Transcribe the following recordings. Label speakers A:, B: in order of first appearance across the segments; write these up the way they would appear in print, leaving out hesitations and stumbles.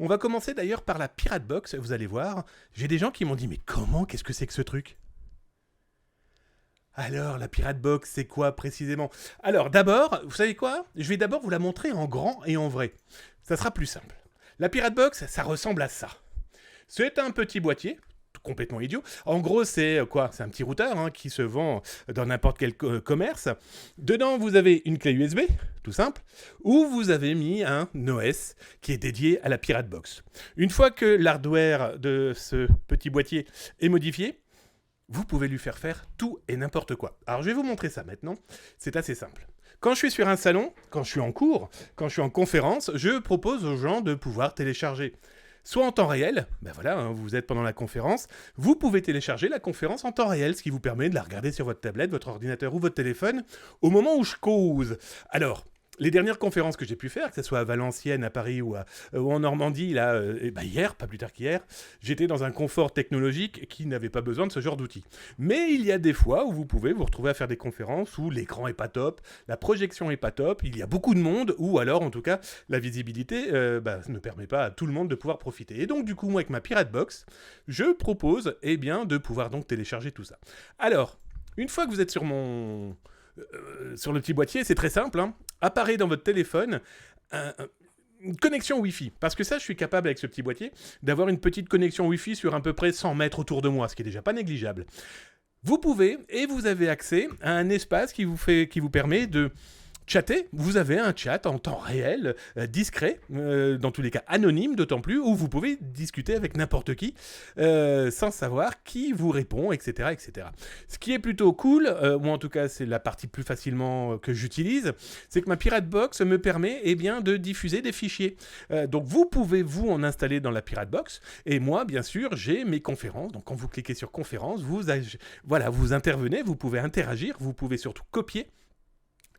A: On va commencer d'ailleurs par la Pirate Box, vous allez voir. J'ai des gens qui m'ont dit, mais comment, qu'est-ce que c'est que ce truc ? Alors, la Pirate Box, c'est quoi précisément ? Alors, d'abord, vous savez quoi ? Je vais d'abord vous la montrer en grand et en vrai. Ça sera plus simple. La Pirate Box, ça ressemble à ça. C'est un petit boîtier, complètement idiot. En gros, c'est quoi ? C'est un petit routeur qui se vend dans n'importe quel commerce. Dedans, vous avez une clé USB, tout simple, où vous avez mis un OS qui est dédié à la Pirate Box. Une fois que l'hardware de ce petit boîtier est modifié, vous pouvez lui faire tout et n'importe quoi. Alors, je vais vous montrer ça maintenant. C'est assez simple. Quand je suis sur un salon, quand je suis en cours, quand je suis en conférence, je propose aux gens de pouvoir télécharger. Soit en temps réel, ben voilà, vous êtes pendant la conférence, vous pouvez télécharger la conférence en temps réel, ce qui vous permet de la regarder sur votre tablette, votre ordinateur ou votre téléphone au moment où je cause. Alors, les dernières conférences que j'ai pu faire, que ce soit à Valenciennes, à Paris ou en Normandie, là, hier, pas plus tard qu'hier, j'étais dans un confort technologique qui n'avait pas besoin de ce genre d'outils. Mais il y a des fois où vous pouvez vous retrouver à faire des conférences où l'écran est pas top, la projection est pas top, il y a beaucoup de monde, ou alors en tout cas la visibilité ne permet pas à tout le monde de pouvoir profiter. Et donc du coup, moi avec ma Pirate Box, je propose de pouvoir donc télécharger tout ça. Alors, une fois que vous êtes sur sur le petit boîtier, c'est très simple, apparaît dans votre téléphone une connexion Wi-Fi. Parce que ça, je suis capable avec ce petit boîtier d'avoir une petite connexion Wi-Fi sur à peu près 100 mètres autour de moi, ce qui est déjà pas négligeable. Vous pouvez, et vous avez accès à un espace qui vous permet de chatter. Vous avez un chat en temps réel, discret, dans tous les cas anonyme, d'autant plus, où vous pouvez discuter avec n'importe qui, sans savoir qui vous répond, etc., etc. Ce qui est plutôt cool, ou en tout cas c'est la partie plus facilement que j'utilise, c'est que ma Pirate Box me permet de diffuser des fichiers. Donc vous pouvez vous en installer dans la Pirate Box, et moi bien sûr j'ai mes conférences. Donc quand vous cliquez sur conférences, vous intervenez, vous pouvez interagir, vous pouvez surtout copier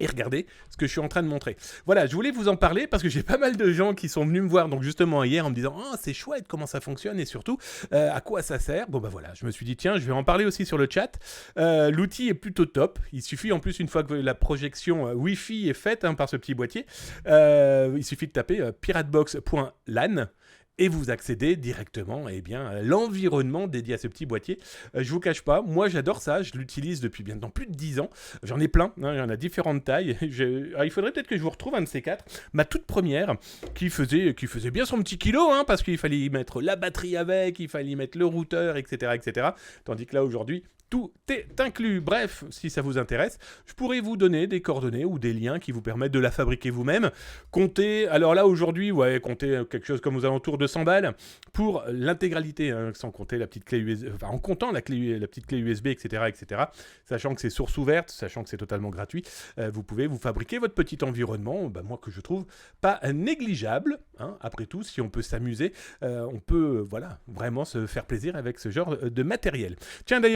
A: et regardez ce que je suis en train de montrer. Voilà, je voulais vous en parler parce que j'ai pas mal de gens qui sont venus me voir donc justement hier en me disant « Oh, c'est chouette comment ça fonctionne et surtout, à quoi ça sert ?» Bon bah voilà, je me suis dit « Tiens, je vais en parler aussi sur le chat. » L'outil est plutôt top. Il suffit en plus, une fois que la projection Wi-Fi est faite par ce petit boîtier, il suffit de taper piratebox.lan et vous accédez directement à l'environnement dédié à ce petit boîtier. Je vous cache pas, moi j'adore ça, je l'utilise depuis maintenant plus de 10 ans. J'en ai plein, j'en ai différentes tailles. Alors, il faudrait peut-être que je vous retrouve un de ces quatre. Ma toute première, qui faisait bien son petit kilo, parce qu'il fallait y mettre la batterie avec, il fallait y mettre le routeur, etc., etc. Tandis que là aujourd'hui, tout est inclus. Bref, si ça vous intéresse, je pourrais vous donner des coordonnées ou des liens qui vous permettent de la fabriquer vous-même. Comptez, alors là aujourd'hui, comptez quelque chose comme aux alentours de 100 balles pour l'intégralité, sans compter la petite clé USB, en comptant la petite clé USB, etc., etc. Sachant que c'est source ouverte, sachant que c'est totalement gratuit, vous pouvez vous fabriquer votre petit environnement, moi que je trouve pas négligeable. Après tout, si on peut s'amuser, on peut vraiment se faire plaisir avec ce genre de matériel. Tiens d'ailleurs,